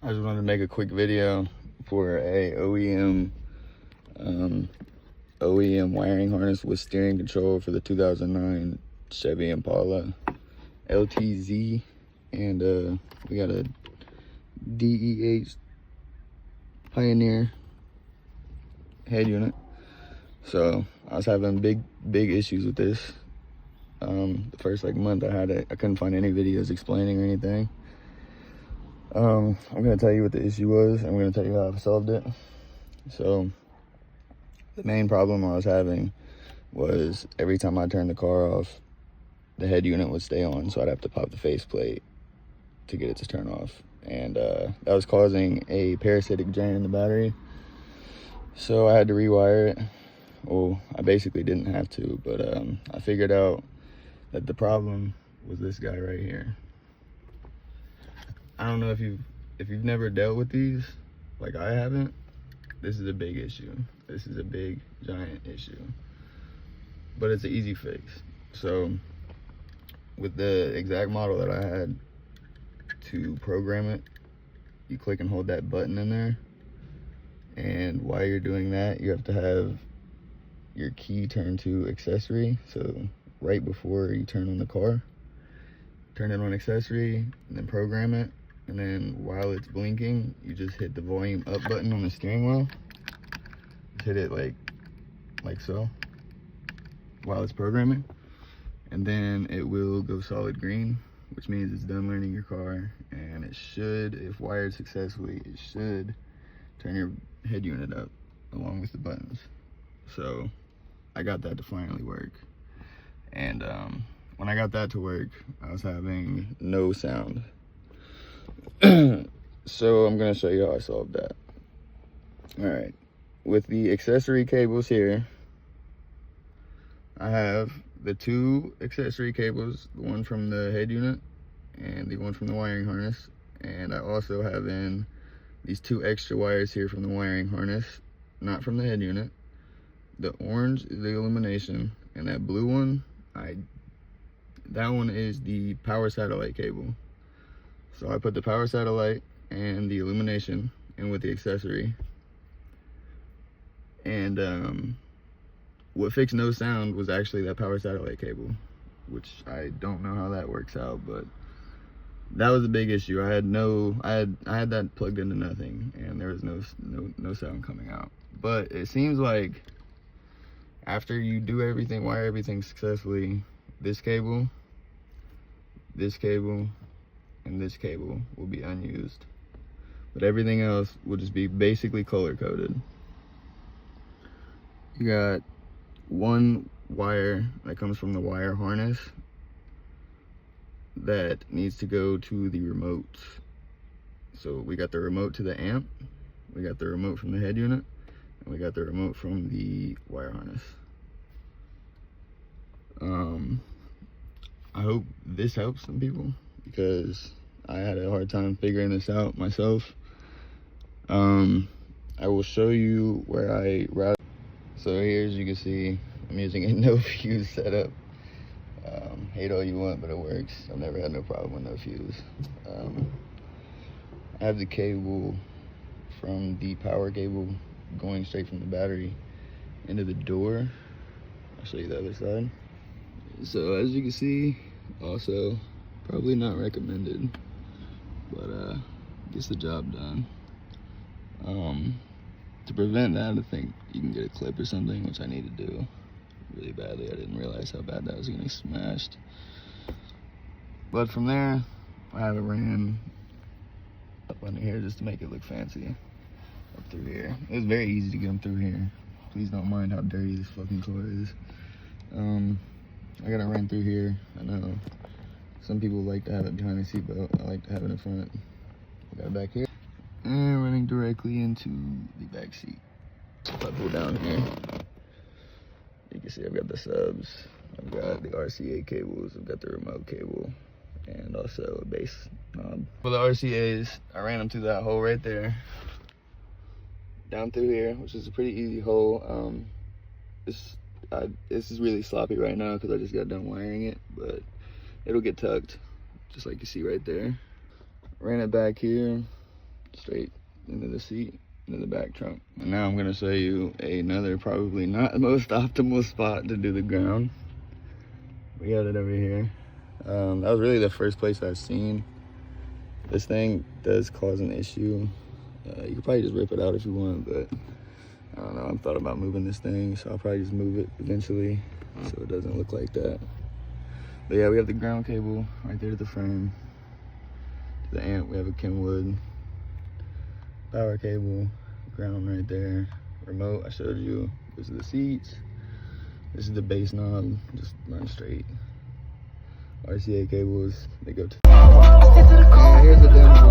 I just wanted to make a quick video for a OEM wiring harness with steering control for the 2009 Chevy Impala LTZ, and we got a DEH Pioneer head unit. So I was having big issues with this. The first month I had it, I couldn't find any videos explaining or anything. I'm gonna tell you what the issue was. I'm gonna tell you how I solved it. So the main problem I was having was every time I turned the car off, the head unit would stay on, so I'd have to pop the faceplate to get it to turn off. And that was causing a parasitic drain in the battery. So I had to rewire it. Well, I basically didn't have to, but I figured out that the problem was this guy right here. I don't know if you've never dealt with these, like I haven't. This is a big issue. This is a big, giant issue. But it's an easy fix. So with the exact model that I had, to program it, you click and hold that button in there. And while you're doing that, you have to have your key turned to accessory. So right before you turn on the car, turn it on accessory and then program it. And then while it's blinking, you just hit the volume up button on the steering wheel. Just hit it like so while it's programming. And then it will go solid green, which means it's done learning your car. And it should, if wired successfully, it should turn your head unit up along with the buttons. So I got that to finally work. And when I got that to work, I was having no sound. So I'm gonna show you how I solved that. All right, with the accessory cables here, I have the two accessory cables, the one from the head unit and the one from the wiring harness. And I also have in these two extra wires here from the wiring harness, not from the head unit. The orange is the illumination, and that blue one, that one is the power satellite cable. So I put the power satellite and the illumination in with the accessory. And what fixed no sound was actually that power satellite cable, which I don't know how that works out, but that was a big issue. I had that plugged into nothing, and there was no sound coming out. But it seems like after you do everything, wire everything successfully, this cable, and this cable will be unused, but everything else will just be basically color coded. You got one wire that comes from the wire harness that needs to go to the remote. So we got the remote to the amp, we got the remote from the head unit, and we got the remote from the wire harness. I hope this helps some people, because I had a hard time figuring this out myself. I will show you where I route. So here, as you can see, I'm using a no fuse setup. Hate all you want, but it works. I've never had no problem with no fuse. I have the cable from the power cable going straight from the battery into the door. I'll show you the other side. So as you can see, also probably not recommended, but gets the job done. To prevent that, I think you can get a clip or something, which I need to do really badly. I didn't realize how bad that was getting smashed. But from there, I have it ran up under here just to make it look fancy. Up through here. It was very easy to get them through here. Please don't mind how dirty this fucking car is. I got it ran through here. I know some people like to have it behind the seatbelt. I like to have it in front. I got it back here. And running directly into the back seat. If I pull down here, you can see I've got the subs, I've got the RCA cables, I've got the remote cable, and also a base knob. For the RCAs, I ran them through that hole right there, down through here, which is a pretty easy hole. This is really sloppy right now because I just got done wiring it, but it'll get tucked, just like you see right there. Ran it back here, straight into the seat, into the back trunk. And now I'm gonna show you another, probably not the most optimal spot to do the ground. We got it over here. That was really the first place I've seen. This thing does cause an issue. You could probably just rip it out if you want, but I don't know, I'm thought about moving this thing, so I'll probably just move it eventually so it doesn't look like that. But yeah, we have the ground cable right there to the frame. To the amp, we have a Kenwood. Power cable, ground right there. Remote, I showed you. This is the seats. This is the bass knob, just run straight. RCA cables, they go to. Yeah, here's the demo.